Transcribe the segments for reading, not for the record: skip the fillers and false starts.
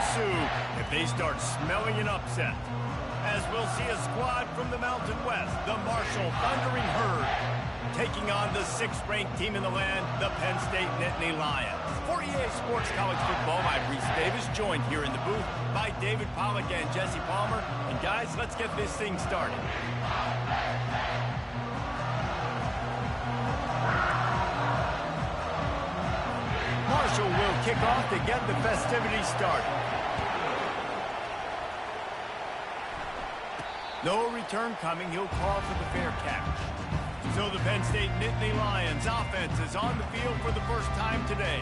ensue if they start smelling an upset. As we'll see a squad from the Mountain West, the Marshall Thundering Herd, taking on the 6th-ranked team in the land, the Penn State Nittany Lions. For EA Sports College Football, I'm Reese Davis, joined here in the booth by David Pollack and Jesse Palmer. And guys, let's get this thing started. Marshall will kick off to get the festivities started. No return coming. He'll call for the fair catch. So the Penn State Nittany Lions offense is on the field for the first time today.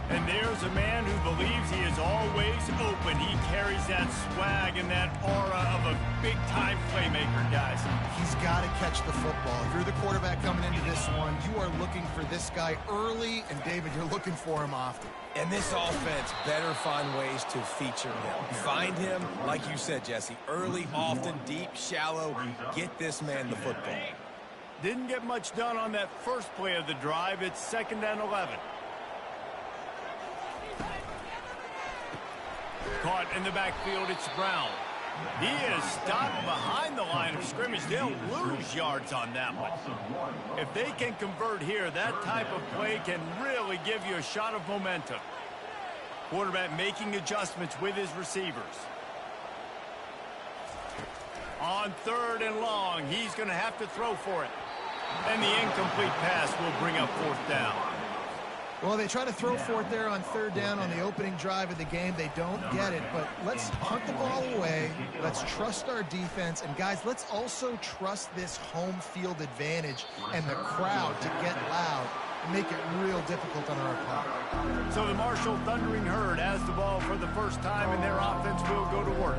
And there's a man who believes he is always open. He carries that swag and that aura of a big-time playmaker, guys. He's got to catch the football. If you're the quarterback coming into this one, you are looking for this guy early, and David, you're looking for him often. And this offense better find ways to feature him. Find him, like you said, Jesse, early, often, deep, shallow. Get this man the football. Didn't get much done on that first play of the drive. It's 2nd and 11. Caught in the backfield, it's Brown. He is stopped behind the line of scrimmage. They'll lose yards on that one. If they can convert here, that type of play can really give you a shot of momentum. Quarterback making adjustments with his receivers. On 3rd and long, he's going to have to throw for it. And the incomplete pass will bring up 4th down. Well, they try to throw for it there on 3rd down on the opening drive of the game. They don't get it, but let's hunt the ball away. Let's trust our defense. And, guys, let's also trust this home field advantage and the crowd to get loud and make it real difficult on our opponent. So the Marshall Thundering Herd has the ball for the first time, and their offense will go to work.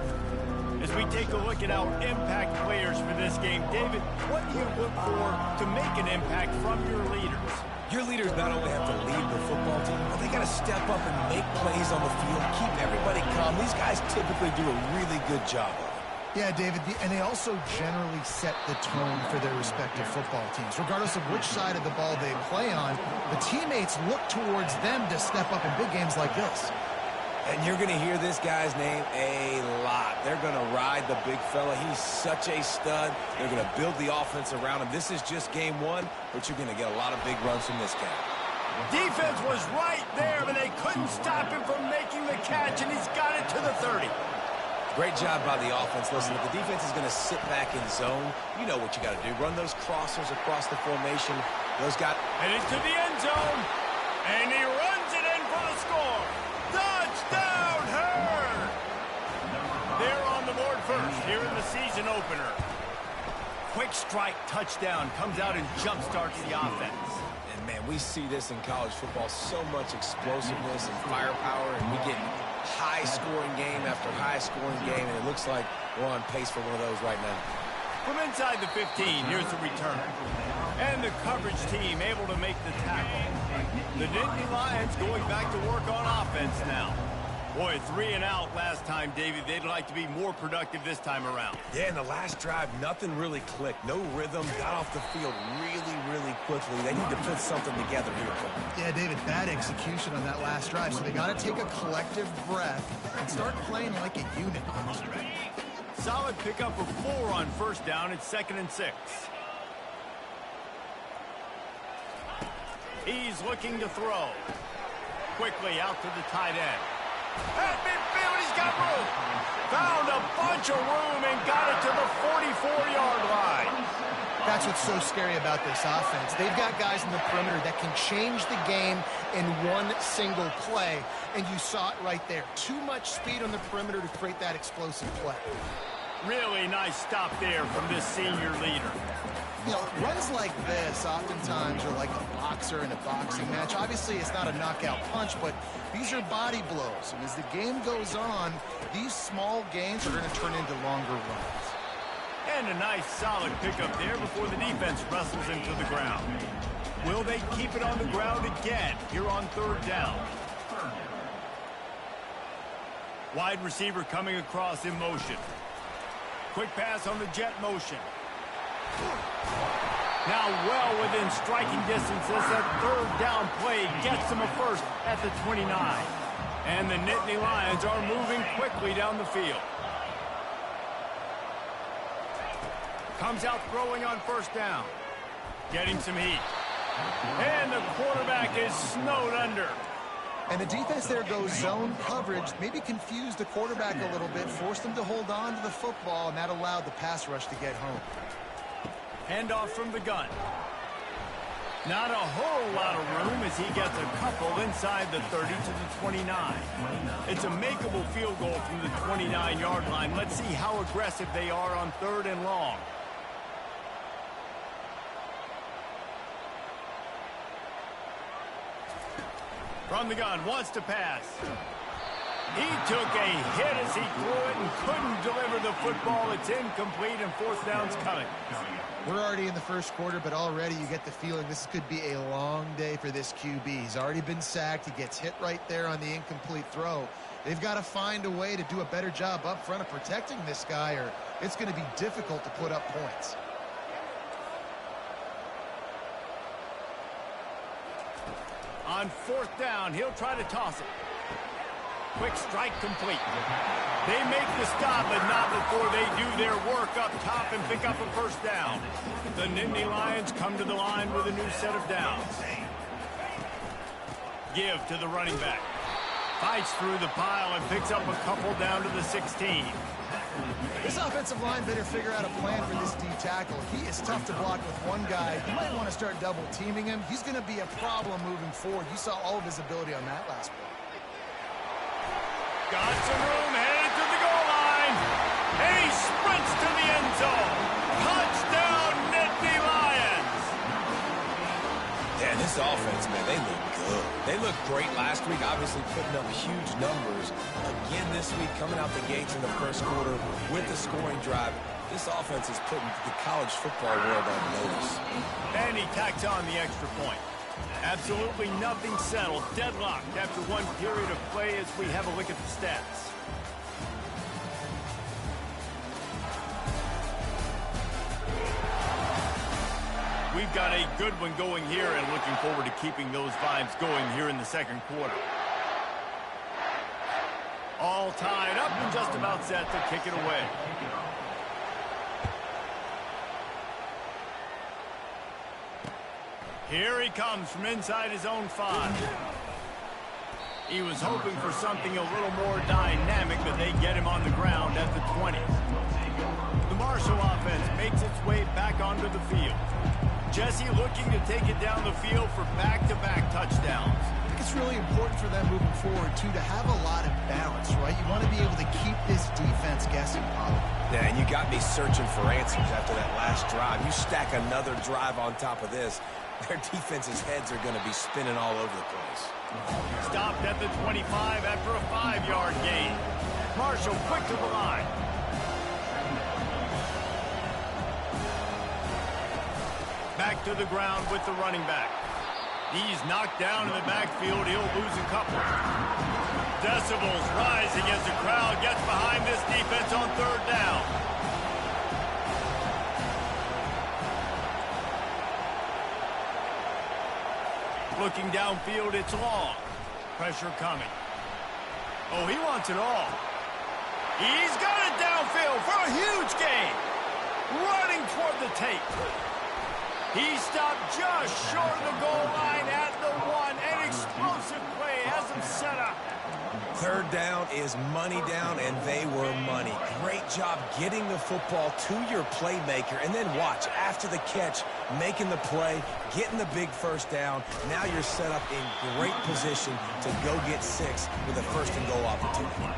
As we take a look at our impact players for this game, David, what do you look for to make an impact from your leaders? Your leaders not only have to lead the football team, but they got to step up and make plays on the field, keep everybody calm. These guys typically do a really good job of it. Yeah, David, and they also generally set the tone for their respective football teams. Regardless of which side of the ball they play on, the teammates look towards them to step up in big games like this. And you're going to hear this guy's name a lot. They're going to ride the big fella. He's such a stud. They're going to build the offense around him. This is just game 1, but you're going to get a lot of big runs from this guy. Defense was right there, but they couldn't stop him from making the catch, and he's got it to the 30. Great job by the offense. Listen, if the defense is going to sit back in zone, you know what you got to do. Run those crossers across the formation. Those guys. And into the end zone, and he runs it in for the score. Touchdown, Herd! They're on the board first here in the season opener. Quick strike touchdown comes out and jumpstarts the offense. And, man, we see this in college football, so much explosiveness and firepower, and we get high-scoring game after high-scoring game, and it looks like we're on pace for one of those right now. From inside the 15, here's the return. And the coverage team able to make the tackle. The Nittany Lions going back to work on offense now. Boy, 3 and out last time, David. They'd like to be more productive this time around. Yeah, in the last drive, nothing really clicked. No rhythm, got off the field really quickly. They need to put something together here. Yeah, David, bad execution on that last drive, so they got to take a collective breath and start playing like a unit on this drive. Solid pickup of 4 on 1st down. It's 2nd and 6. He's looking to throw. Quickly out to the tight end. At midfield, he's got room. Found a bunch of room and got it to the 44-yard line. That's what's so scary about this offense. They've got guys in the perimeter that can change the game in one single play, and you saw it right there. Too much speed on the perimeter to create that explosive play. Really nice stop there from this senior leader. You know, runs like this oftentimes are like a boxer in a boxing match. Obviously, it's not a knockout punch, but these are body blows. And as the game goes on, these small gains are going to turn into longer runs. And a nice solid pickup there before the defense wrestles him to the ground. Will they keep it on the ground again here on 3rd down? Wide receiver coming across in motion. Quick pass on the jet motion. Now well within striking distance as that 3rd down play gets him a first at the 29. And the Nittany Lions are moving quickly down the field. Comes out throwing on first down. Getting some heat. And the quarterback is snowed under. And the defense there goes zone coverage, maybe confused the quarterback a little bit, forced him to hold on to the football, and that allowed the pass rush to get home. Handoff from the gun. Not a whole lot of room as he gets a couple inside the 30 to the 29. It's a makeable field goal from the 29-yard line. Let's see how aggressive they are on 3rd and long. From the gun, wants to pass. He took a hit as he threw it and couldn't deliver the football. It's incomplete and 4th down's coming. We're already in the first quarter, but already you get the feeling this could be a long day for this QB. He's already been sacked. He gets hit right there on the incomplete throw. They've got to find a way to do a better job up front of protecting this guy, or it's going to be difficult to put up points. On 4th down, he'll try to toss it. Quick strike complete. They make the stop, but not before they do their work up top and pick up a 1st down. The Nittany Lions come to the line with a new set of downs. Give to the running back. Fights through the pile and picks up a couple down to the 16. This offensive line better figure out a plan for this D tackle. He is tough to block with one guy. You might want to start double teaming him. He's going to be a problem moving forward. You saw all of his ability on that last play. Got some room, headed to the goal line. And he sprints to the end zone. Touchdown, Nittany Lions. Yeah, this offense, man, they look good. They looked great last week, obviously putting up huge numbers. Again this week, coming out the gates in the first quarter with the scoring drive. This offense is putting the college football world on notice. And he tacks on the extra point. Absolutely nothing settled. Deadlocked after one period of play as we have a look at the stats. We've got a good one going here and looking forward to keeping those vibes going here in the second quarter. All tied up and just about set to kick it away. Here he comes from inside his own 5. He was hoping for something a little more dynamic, but they get him on the ground at the 20. The Marshall offense makes its way back onto the field. Jesse looking to take it down the field for back-to-back touchdowns. I think it's really important for them moving forward, too, to have a lot of balance, right? You want to be able to keep this defense guessing, Paulo. Yeah, and you got me searching for answers after that last drive. You stack another drive on top of this, their defense's heads are going to be spinning all over the place. Stopped at the 25 after a 5-yard gain. Marshall quick to the line. Back to the ground with the running back. He's knocked down in the backfield. He'll lose a couple. Decibels rising as the crowd gets behind this defense on 3rd down. Looking downfield, it's long. Pressure coming. Oh, he wants it all. He's got it downfield for a huge gain. Running toward the tape. He stopped just short of the goal line at the 1. An explosive play has him set up. 3rd down is money down, and they were money. Great job getting the football to your playmaker, and then watch, after the catch, making the play, getting the big 1st down. Now you're set up in great position to go get 6 with a 1st and goal opportunity.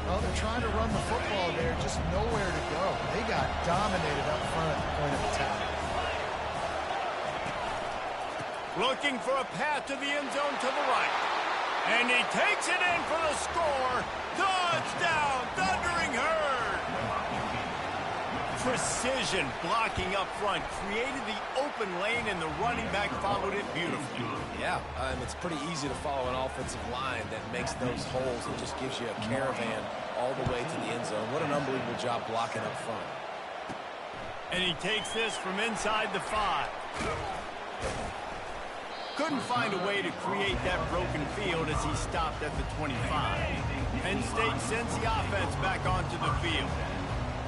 Well, they're trying to run the football there, just nowhere to go. They got dominated up front at the point of attack. Looking for a path to the end zone to the right. And he takes it in for the score. Touchdown, Thundering Herd. Precision blocking up front. Created the open lane, and the running back followed it beautifully. Yeah, it's pretty easy to follow an offensive line that makes those holes and just gives you a caravan all the way to the end zone. What an unbelievable job blocking up front. And he takes this from inside the 5. Couldn't find a way to create that broken field as he stopped at the 25. Penn State sends the offense back onto the field.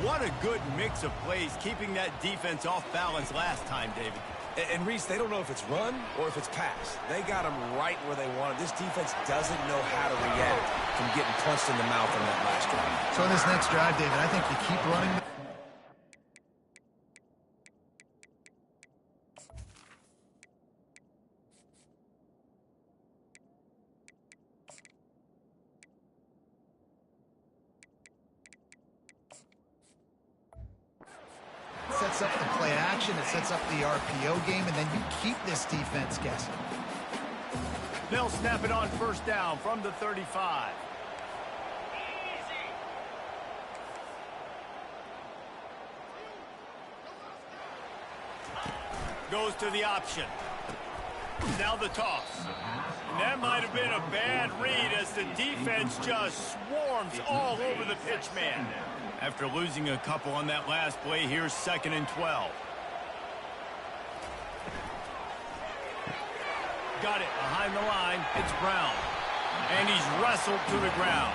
What a good mix of plays, keeping that defense off balance last time, David. And Reese, they don't know if it's run or if it's pass. They got them right where they want it. This defense doesn't know how to react from getting punched in the mouth on that last drive. So in this next drive, David, I think you keep running. Sets up the play action, it sets up the RPO game, and then you keep this defense guessing. They'll snap it on first down from the 35. Goes to the option. Now the toss. And that might have been a bad read as the defense just swarms all over the pitch man. After losing a couple on that last play, here's 2nd and 12. Got it behind the line. It's Brown. And he's wrestled to the ground.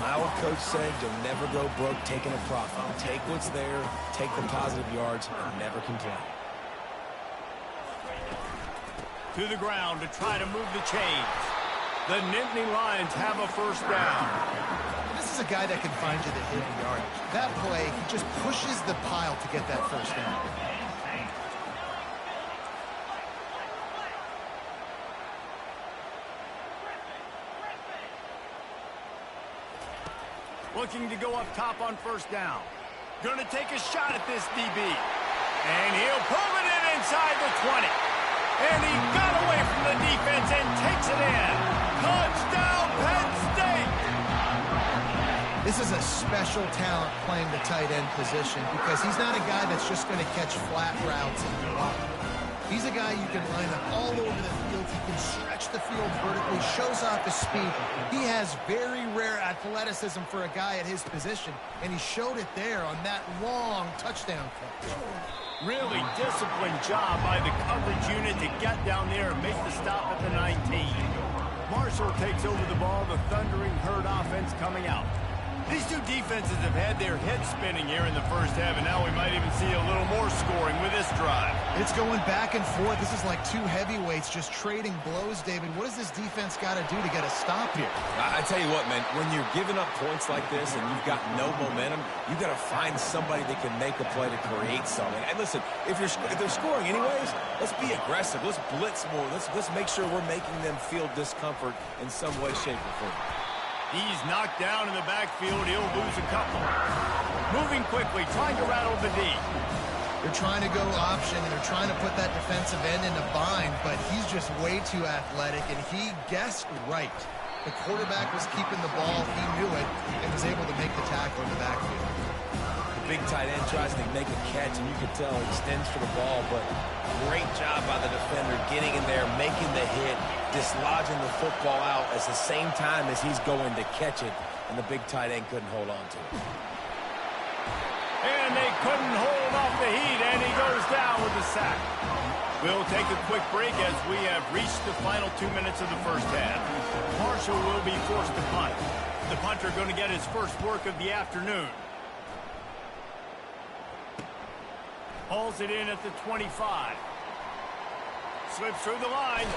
My old coach said you'll never go broke taking a profit. Take what's there, take the positive yards, and never complain. To the ground to try to move the chains. The Nittany Lions have a first down. This is a guy that can find you the hidden yardage. That play, he just pushes the pile to get that first down. Looking to go up top on first down. Gonna take a shot at this DB. And he'll pull it in inside the 20. And he got away from the defense and takes it in. Touchdown, Penn State! This is a special talent playing the tight end position because he's not a guy that's just going to catch flat routes and block. He's a guy you can line up all over the field. He can stretch the field vertically, shows off his speed. He has very rare athleticism for a guy at his position, and he showed it there on that long touchdown catch. Really disciplined job by the coverage unit to get down there and make the stop at the 19. Marshall takes over the ball, the Thundering Herd offense coming out. These two defenses have had their heads spinning here in the first half, and now we might even see a little more scoring with this drive. It's going back and forth. This is like two heavyweights just trading blows, David. What does this defense got to do to get a stop here? I tell you what, man, when you're giving up points like this and you've got no momentum, you've got to find somebody that can make a play to create something. And listen, if they're scoring anyways, let's be aggressive. Let's blitz more. Let's make sure we're making them feel discomfort in some way, shape, or form. He's knocked down in the backfield. He'll lose a couple. Moving quickly, trying to rattle the D. They're trying to go option, and they're trying to put that defensive end in a bind, but he's just way too athletic, and he guessed right. The quarterback was keeping the ball. He knew it and was able to make the tackle in the backfield. The big tight end tries to make a catch, and you can tell he extends for the ball, but great job by the defender getting in there, making the hit, dislodging the football out at the same time as he's going to catch it, and the big tight end couldn't hold on to it. And they couldn't hold off the heat, and he goes down with the sack. We'll take a quick break as we have reached the final 2 minutes of the first half. Marshall will be forced to punt. The punter going to get his first work of the afternoon. Hauls it in at the 25. Slips through the line.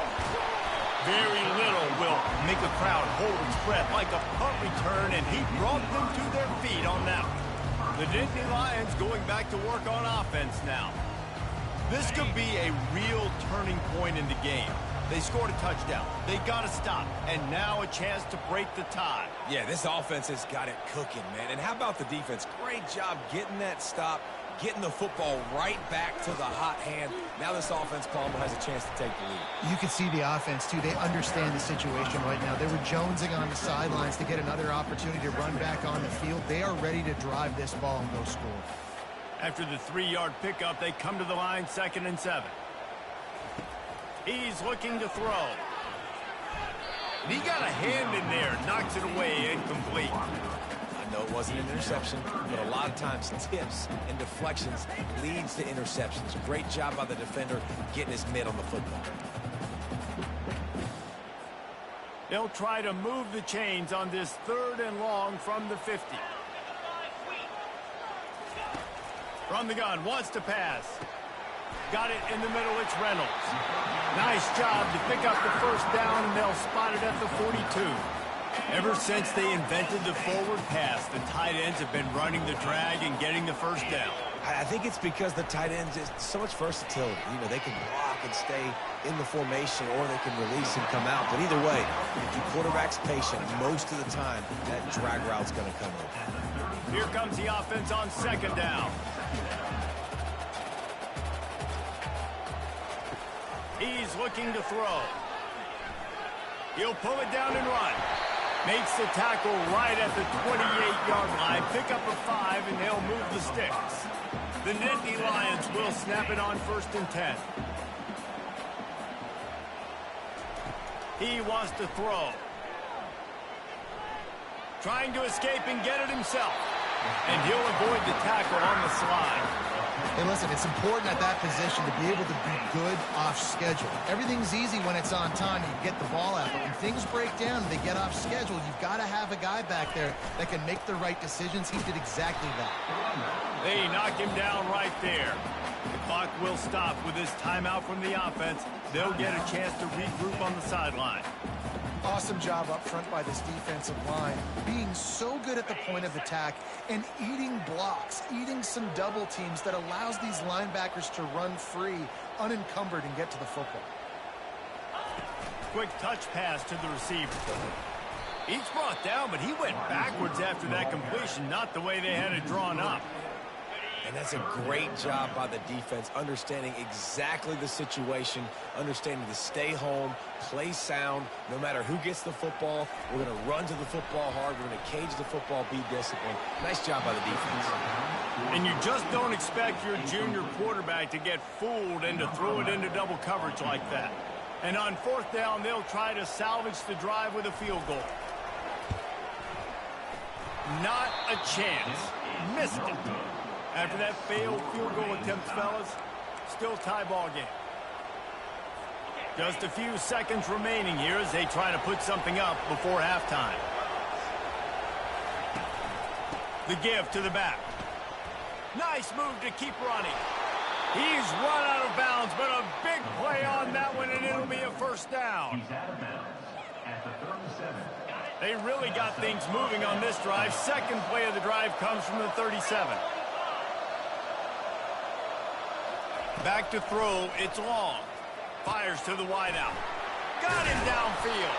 Very little will make a crowd hold its breath like a punt return, and he brought them to their feet on that one. The Nittany Lions going back to work on offense now. This could be a real turning point in the game. They scored a touchdown. They got to stop, and now a chance to break the tie. Yeah, this offense has got it cooking, man. And how about the defense? Great job getting that stop, getting the football right back to the hot hand. Now this offense, Palmer, has a chance to take the lead. You can see the offense, too. They understand the situation right now. They were jonesing on the sidelines to get another opportunity to run back on the field. They are ready to drive this ball and go score. After the 3-yard pickup, they come to the line, 2nd and 7. He's looking to throw. And he got a hand in there, knocks it away, incomplete. I know it wasn't an interception, but a lot of times tips and deflections leads to interceptions. Great job by the defender getting his mitt on the football. They'll try to move the chains on this 3rd and long from the 50. From the gun, wants to pass. Got it in the middle, it's Reynolds. Nice job to pick up the first down, and they'll spot it at the 42. Ever since they invented the forward pass, the tight ends have been running the drag and getting the first down. I think it's because the tight ends is so much versatility. You know, they can block and stay in the formation, or they can release and come out. But either way, if your quarterback's patient, most of the time, that drag route's going to come in. Here comes the offense on 2nd down. He's looking to throw. He'll pull it down and run. Makes the tackle right at the 28-yard line. Pick up a 5, and they'll move the sticks. The Nittany Lions will snap it on 1st and 10. He wants to throw. Trying to escape and get it himself. And he'll avoid the tackle on the slide. Hey, listen, it's important at that position to be able to be good off schedule. Everything's easy when it's on time. You get the ball out. But when things break down and they get off schedule, you've got to have a guy back there that can make the right decisions. He did exactly that. They knock him down right there. The clock will stop with this timeout from the offense. They'll get a chance to regroup on the sideline. Awesome job up front by this defensive line, being so good at the point of attack and eating blocks, eating some double teams that allows these linebackers to run free, unencumbered, and get to the football. Quick touch pass to the receiver. He's brought down, but he went backwards after that completion, not the way they had it drawn up. And that's a great job by the defense, understanding exactly the situation, understanding to stay home, play sound. No matter who gets the football, we're going to run to the football hard. We're going to cage the football, be disciplined. Nice job by the defense. And you just don't expect your junior quarterback to get fooled and to throw it into double coverage like that. And on 4th down, they'll try to salvage the drive with a field goal. Not a chance. Missed it. After that failed field goal attempt, fellas, still tie ball game. Just a few seconds remaining here as they try to put something up before halftime. The give to the back. Nice move to keep running. He's run out of bounds, but a big play on that one, and it'll be a 1st down. They really got things moving on this drive. 2nd play of the drive comes from the 37. Back to throw, it's long. Fires to the wideout. Got him downfield.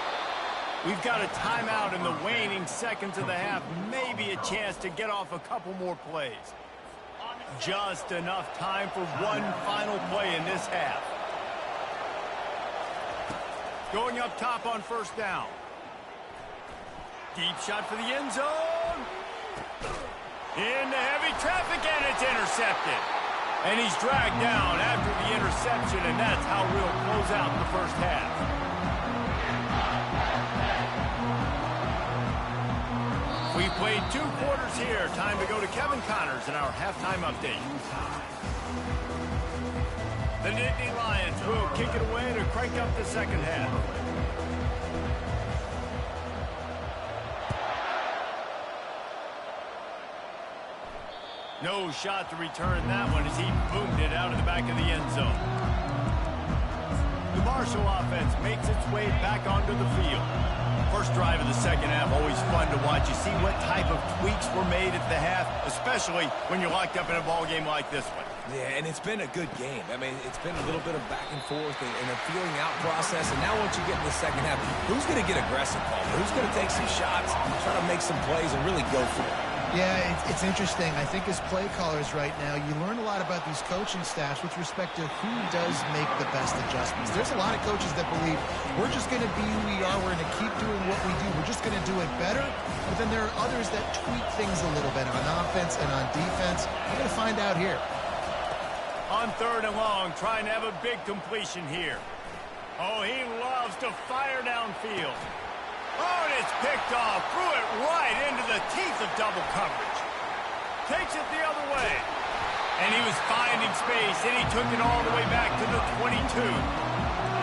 We've got a timeout in the waning seconds of the half. Maybe a chance to get off a couple more plays. Just enough time for one final play in this half. Going up top on 1st down. Deep shot for the end zone. Into heavy traffic, and it's intercepted. And he's dragged down after the interception, and that's how we'll close out the 1st half. We played 2 quarters here. Time to go to Kevin Connors in our halftime update. The Nittany Lions will kick it away to crank up the 2nd half. No shot to return that one as he boomed it out of the back of the end zone. The Marshall offense makes its way back onto the field. First drive of the 2nd half, always fun to watch. You see what type of tweaks were made at the half, especially when you're locked up in a ball game like this one. Yeah, and it's been a good game. I mean, it's been a little bit of back and forth and a feeling out process. And now once you get in the 2nd half, who's going to get aggressive, Paul? Who's going to take some shots, try to make some plays, and really go for it? Yeah, it's interesting. I think as play callers right now, you learn a lot about these coaching staffs with respect to who does make the best adjustments. There's a lot of coaches that believe we're just going to be who we are. We're going to keep doing what we do. We're just going to do it better. But then there are others that tweak things a little bit on offense and on defense. We're going to find out here. On 3rd and long, trying to have a big completion here. Oh, he loves to fire downfield. Oh, and it's picked off. Threw it right into the teeth of double coverage. Takes it the other way. And he was finding space, and he took it all the way back to the 22.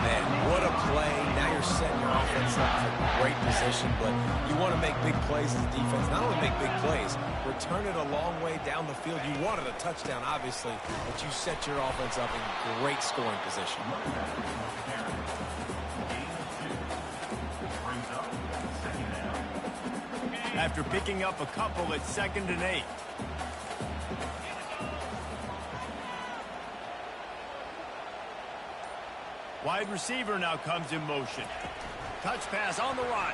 Man, what a play. Now you're setting your offense up for great position, but you want to make big plays as a defense. Not only make big plays, return it a long way down the field. You wanted a touchdown, obviously, but you set your offense up in great scoring position. After picking up a couple at 2nd and 8. Wide receiver now comes in motion. Touch pass on the run.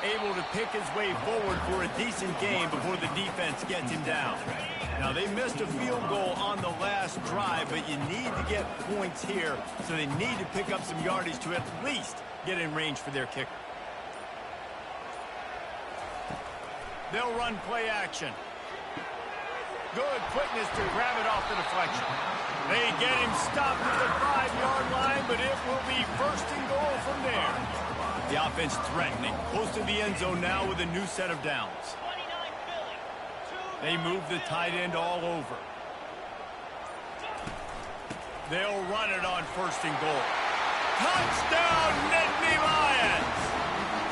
Able to pick his way forward for a decent gain before the defense gets him down. Now, they missed a field goal on the last drive, but you need to get points here, so they need to pick up some yardage to at least get in range for their kicker. They'll run play action. Good quickness to grab it off the deflection. They get him stopped at the 5-yard line, but it will be 1st and goal from there. The offense threatening, close to the end zone now with a new set of downs. They move the tight end all over. They'll run it on 1st and goal. Touchdown, Nittany Lions!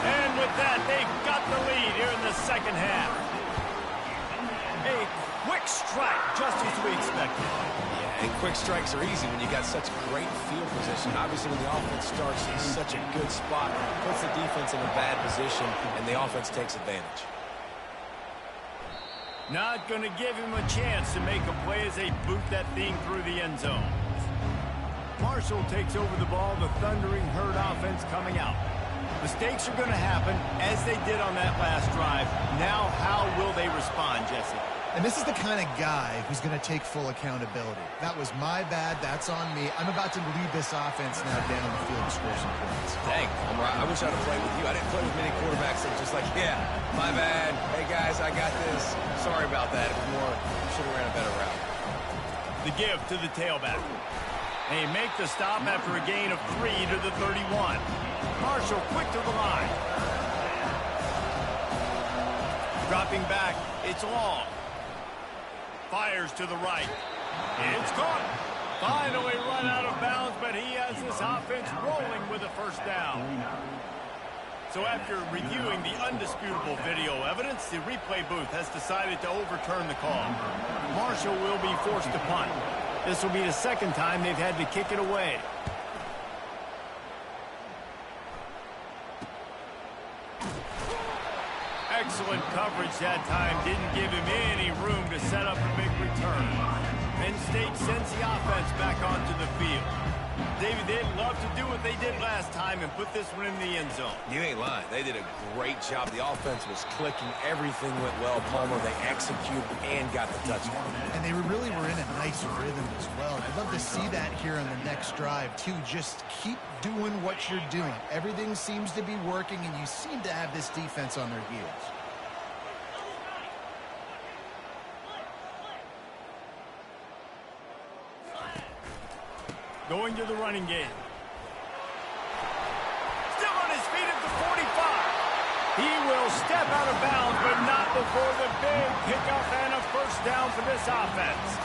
And with that, they've got the lead here in the 2nd half. A quick strike, just as we expected. Yeah, and quick strikes are easy when you got such great field position. Obviously, when the offense starts in such a good spot, puts the defense in a bad position, and the offense takes advantage. Not going to give him a chance to make a play as they boot that thing through the end zone. Marshall takes over the ball, the Thundering Herd offense coming out. Mistakes are going to happen, as they did on that last drive. Now, how will they respond, Jesse? And this is the kind of guy who's going to take full accountability. That was my bad. That's on me. I'm about to lead this offense now down the field to score some points. Dang, I wish I'd have played with you. I didn't play with many quarterbacks that just like, yeah, my bad. Hey, guys, I got this. Sorry about that. It was more, should have ran a better route. The give to the tailback. They make the stop after a gain of 3 to the 31. Marshall quick to the line. Dropping back, it's long. Fires to the right. It's caught. Finally run out of bounds, but he has this offense rolling with a 1st down. So after reviewing the undisputable video evidence, the replay booth has decided to overturn the call. Marshall will be forced to punt. This will be the 2nd time they've had to kick it away. Excellent coverage that time. Didn't give him any room to set up a big return. Penn State sends the offense back onto the field. David, they'd love to do what they did last time and put this one in the end zone. You ain't lying. They did a great job. The offense was clicking. Everything went well. Palmer, they executed and got the touchdown. And they really were in a nice rhythm as well. I'd love to see that here on the next drive, too. Just keep doing what you're doing. Everything seems to be working, and you seem to have this defense on their heels. Going to the running game. Still on his feet at the 45. He will step out of bounds, but not before the big pickup and a 1st down for this offense.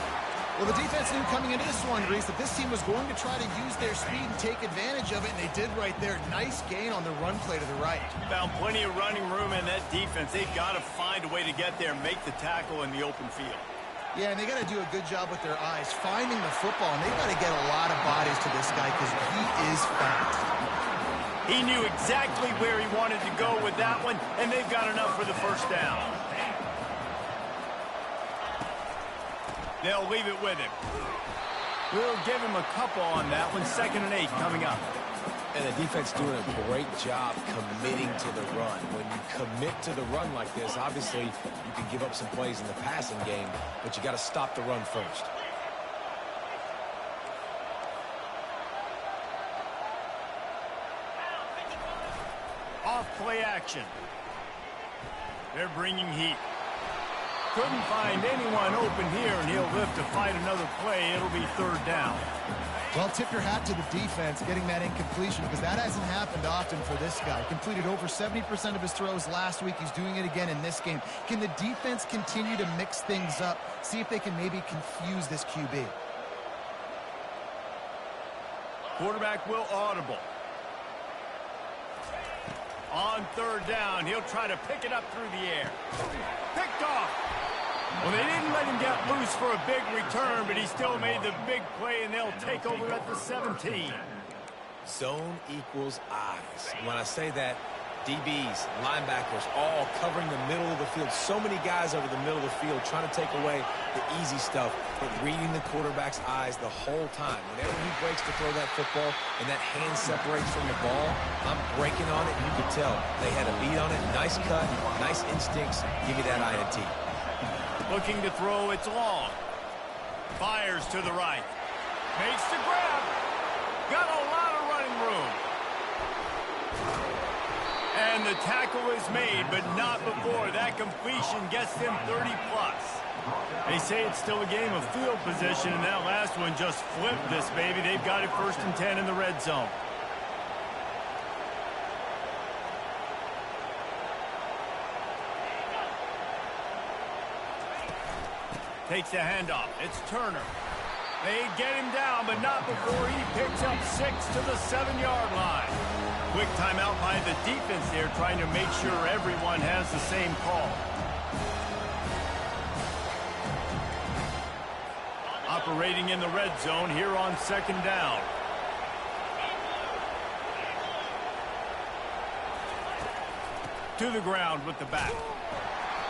Well, the defense knew coming into this one, Reese, that this team was going to try to use their speed and take advantage of it, and they did right there. Nice gain on the run play to the right. Found plenty of running room in that defense. They've got to find a way to get there and make the tackle in the open field. Yeah, and they got to do a good job with their eyes, finding the football, and they've got to get a lot of bodies to this guy because he is fast. He knew exactly where he wanted to go with that one, and they've got enough for the 1st down. They'll leave it with him. We'll give him a couple on that one. 2nd and 8 coming up. And the defense doing a great job committing to the run. When you commit to the run like this, obviously you can give up some plays in the passing game, but you got to stop the run first. Off play action. They're bringing heat. Couldn't find anyone open here, and he'll live to fight another play. It'll be 3rd down. Well, tip your hat to the defense getting that incompletion because that hasn't happened often for this guy. Completed over 70% of his throws last week. He's doing it again in this game. Can the defense continue to mix things up? See if they can maybe confuse this QB. Quarterback will audible. On third down, he'll try to pick it up through the air. Picked off. Well, they didn't let him get loose for a big return, but he still made the big play, and they'll take over at the 17. Zone equals eyes. When I say that, DBs, linebackers, all covering the middle of the field. So many guys over the middle of the field trying to take away the easy stuff, but reading the quarterback's eyes the whole time. Whenever he breaks to throw that football and that hand separates from the ball, I'm breaking on it, and you can tell they had a beat on it. Nice cut, nice instincts. Give me that INT. Looking to throw, it's long. Fires to the right. Makes the grab. Got a lot of running room. And the tackle is made, but not before that completion gets them 30+. They say it's still a game of field position, and that last one just flipped this baby. They've got it 1st and 10 in the red zone. Takes the handoff. It's Turner. They get him down, but not before he picks up 6 to the 7-yard line. Quick timeout by the defense there, trying to make sure everyone has the same call. Operating in the red zone here on 2nd down. To the ground with the back.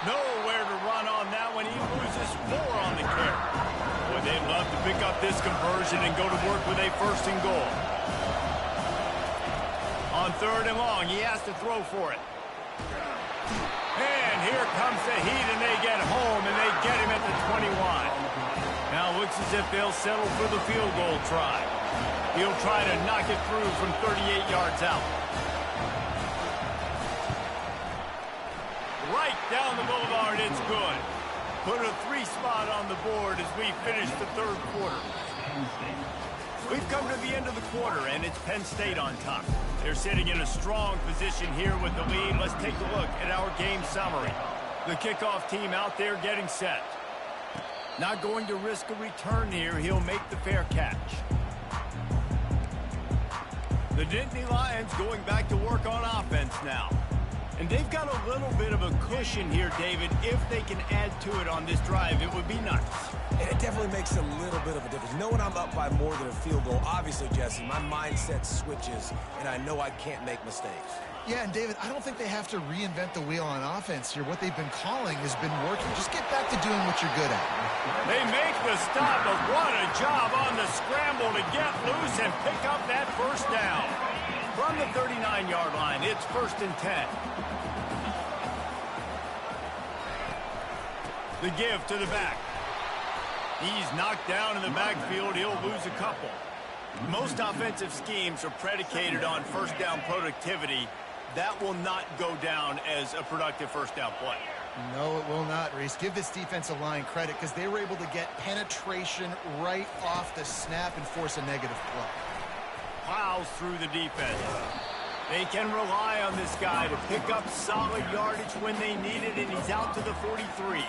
Nowhere to run on that one. He loses 4 on the carry. Boy, they'd love to pick up this conversion and go to work with a 1st and goal. On 3rd and long, he has to throw for it. And here comes the heat, and they get home, and they get him at the 21. Now it looks as if they'll settle for the field goal try. He'll try to knock it through from 38 yards out. Right down the boulevard, it's good. Put a 3 spot on the board as we finish the 3rd quarter. We've come to the end of the quarter, and it's Penn State on top. They're sitting in a strong position here with the lead. Let's take a look at our game summary. The kickoff team out there getting set. Not going to risk a return here. He'll make the fair catch. The Nittany Lions going back to work on offense now. And they've got a little bit of a cushion here, David. If they can add to it on this drive, it would be nice. And it definitely makes a little bit of a difference. Knowing I'm up by more than a field goal, obviously, Jesse, my mindset switches, and I know I can't make mistakes. Yeah, and David, I don't think they have to reinvent the wheel on offense here. What they've been calling has been working. Just get back to doing what you're good at. They make the stop, but what a job on the scramble to get loose and pick up that 1st down. From the 39-yard line, it's 1st and 10. The give to the back. He's knocked down in the backfield. He'll lose a couple. Most offensive schemes are predicated on 1st down productivity. That will not go down as a productive 1st down play. No, it will not, Reese. Give this defensive line credit because they were able to get penetration right off the snap and force a negative play. Plows through the defense. They can rely on this guy to pick up solid yardage when they need it, and he's out to the 43.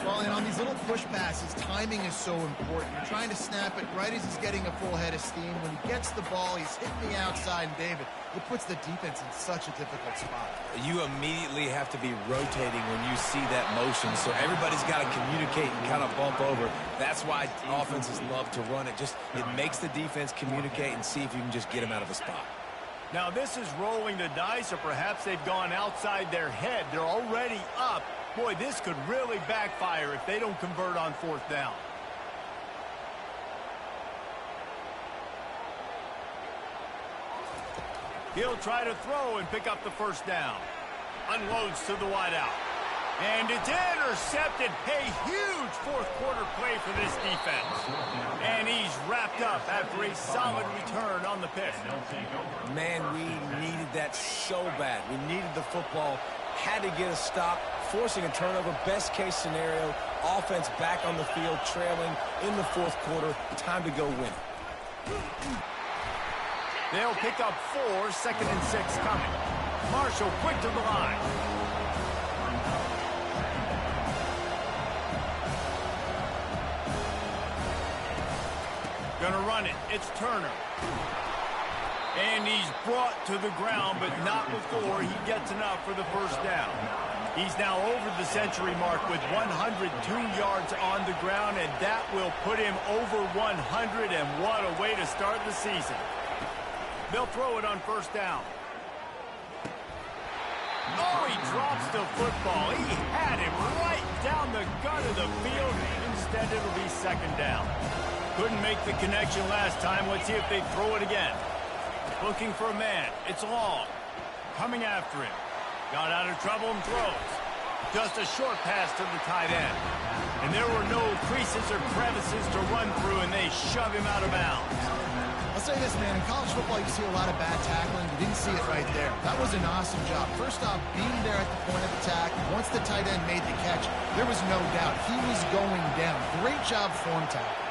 Well, and on these little push passes, timing is so important. You're trying to snap it right as he's getting a full head of steam. When he gets the ball, he's hitting the outside, and David, it puts the defense in such a difficult spot. You immediately have to be rotating when you see that motion, so everybody's got to communicate and kind of bump over. That's why offenses love to run it. It makes the defense communicate and see if you can just get them out of a spot. Now this is rolling the dice, or perhaps they've gone outside their head. They're already up. Boy, this could really backfire if they don't convert on 4th down. He'll try to throw and pick up the 1st down. Unloads to the wideout. And it's intercepted. A huge 4th quarter play for this defense. And he's wrapped up after a solid return on the pick. Man, we needed that so bad. We needed the football. Had to get a stop, forcing a turnover. Best case scenario, offense back on the field, trailing in the 4th quarter. Time to go win. They'll pick up 4, 2nd and 6 coming. Marshall quick to the line. Gonna run it. It's Turner. And he's brought to the ground, but not before he gets enough for the first down. He's now over the century mark with 102 yards on the ground, and that will put him over 100, and what a way to start the season. They'll throw it on first down. Oh, he drops the football. He had him right down the gut of the field. Instead, it'll be second down. Couldn't make the connection last time. Let's see if they throw it again. Looking for a man. It's Long. Coming after him. Got out of trouble and throws. Just a short pass to the tight end. And there were no creases or crevices to run through, and they shove him out of bounds. I'll say this, man. In college football, you see a lot of bad tackling. You didn't see it right there. That was an awesome job. First off, being there at the point of attack. Once the tight end made the catch, there was no doubt he was going down. Great job form tackle.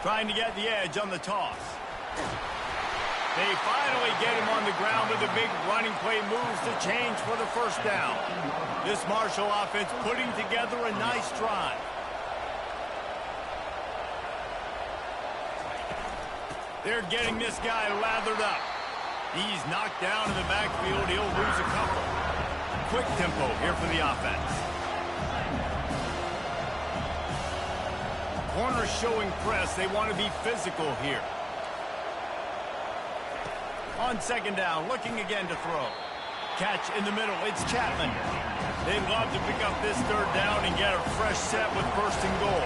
Trying to get the edge on the toss. They finally get him on the ground with a big running play, moves the change for the first down. This Marshall offense putting together a nice drive. They're getting this guy lathered up. He's knocked down in the backfield. He'll lose a couple. Quick tempo here for the offense. Corner showing press. They want to be physical here. On second down, looking again to throw. Catch in the middle. It's Chapman. They'd love to pick up this third down and get a fresh set with first and goal.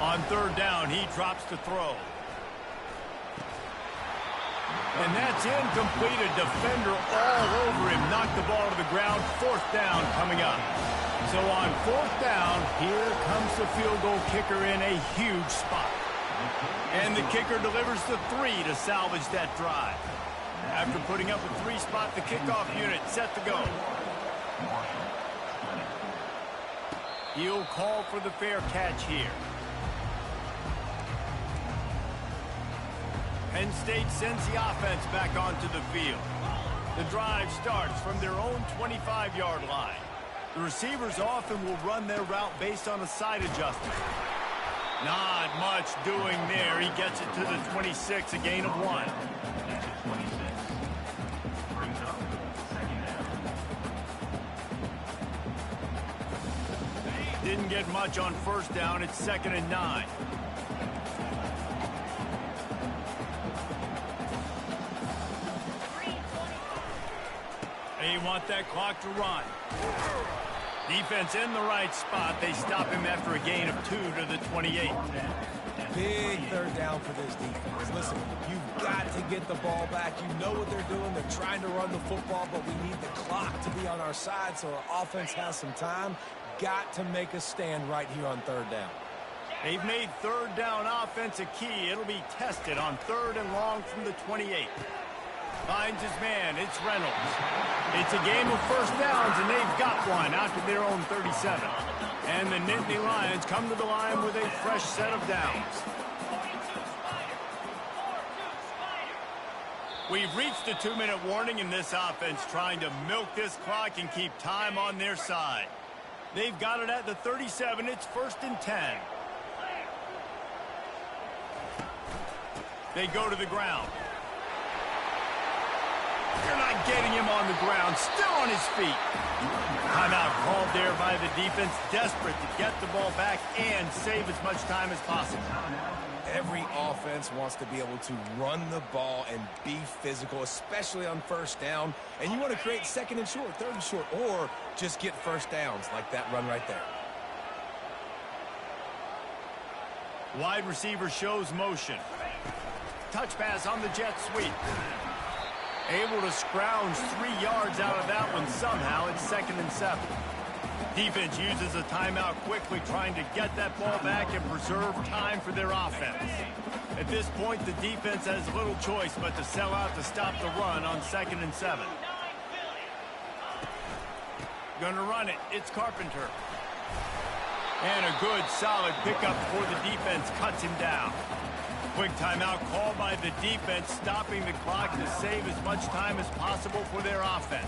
On third down, he drops to throw. And that's incomplete. A defender all over him. Knocked the ball to the ground. Fourth down coming up. So on fourth down, here comes the field goal kicker in a huge spot. And the kicker delivers the 3 to salvage that drive. After putting up a 3-spot, the kickoff unit set to go. He'll call for the fair catch here. Penn State sends the offense back onto the field. The drive starts from their own 25-yard line. The receivers often will run their route based on a side adjustment. Not much doing there. He gets it to the 26, a gain of 1. Didn't get much on first down. It's 2nd and 9. They want that clock to run. Defense in the right spot. They stop him after a gain of 2 to the 28. Big third down for this defense. Listen, you've got to get the ball back. You know what they're doing. They're trying to run the football, but we need the clock to be on our side so our offense has some time. Got to make a stand right here on third down. They've made third down offense a key. It'll be tested on 3rd and long from the 28. Finds his man. It's Reynolds. It's a game of first downs, and they've got one out to their own 37. And the Nittany Lions come to the line with a fresh set of downs. We've reached a 2-minute warning in this offense, trying to milk this clock and keep time on their side. They've got it at the 37. It's 1st and 10. They go to the ground. They're not getting him on the ground. Still on his feet. Timeout called there by the defense. Desperate to get the ball back and save as much time as possible. Every offense wants to be able to run the ball and be physical, especially on first down. And you want to create 2nd and short, 3rd and short, or just get first downs like that run right there. Wide receiver shows motion. Touch pass on the jet sweep. Able to scrounge 3 yards out of that one somehow. It's 2nd and 7. Defense uses a timeout quickly, trying to get that ball back and preserve time for their offense. At this point, the defense has little choice but to sell out to stop the run on 2nd and 7. Gonna run it. It's Carpenter. And a good, solid pickup before the defense cuts him down. Quick timeout called by the defense, stopping the clock to save as much time as possible for their offense.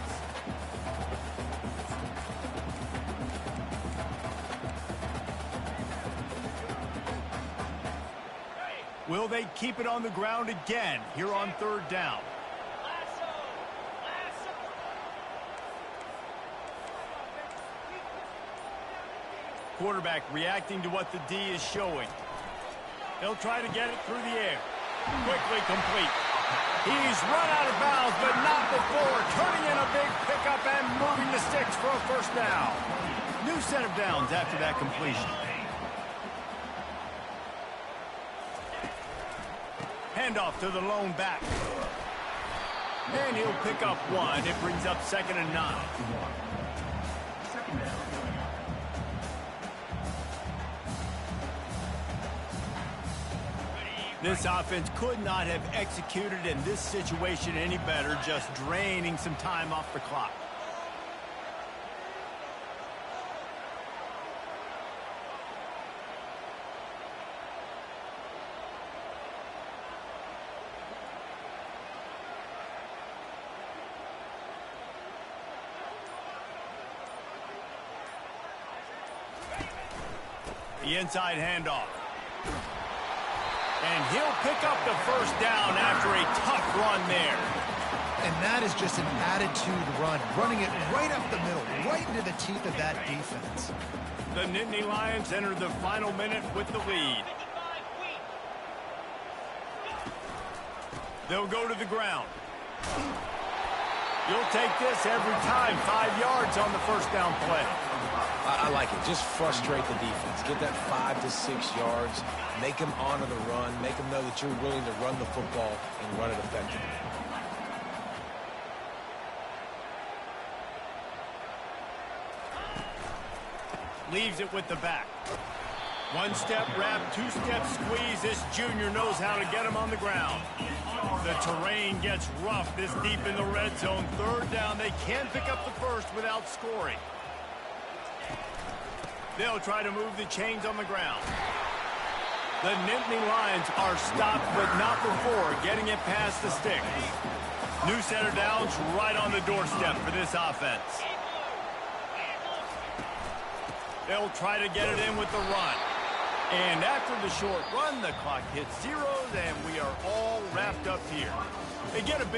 Will they keep it on the ground again here on third down? Quarterback reacting to what the D is showing. He'll try to get it through the air. Quickly complete. He's run out of bounds, but not before turning in a big pickup and moving the sticks for a first down. New set of downs after that completion. Handoff to the lone back. And he'll pick up one. It brings up 2nd and 9. This offense could not have executed in this situation any better, just draining some time off the clock. The inside handoff. And he'll pick up the first down after a tough run there. And that is just an attitude run, running it right up the middle, right into the teeth of that defense. The Nittany Lions enter the final minute with the lead. They'll go to the ground. You'll take this every time. 5 yards on the first down play. I like it. Just frustrate the defense. Get that 5 to 6 yards. Make them honor the run. Make them know that you're willing to run the football and run it effectively. Leaves it with the back. 1-step wrap, 2-step squeeze. This junior knows how to get him on the ground. The terrain gets rough this deep in the red zone. Third down. They can't pick up the first without scoring. They'll try to move the chains on the ground. The Nittany Lions are stopped, but not before getting it past the sticks. New set of downs right on the doorstep for this offense. They'll try to get it in with the run. And after the short run, the clock hits zeros, and we are all wrapped up here. They get a big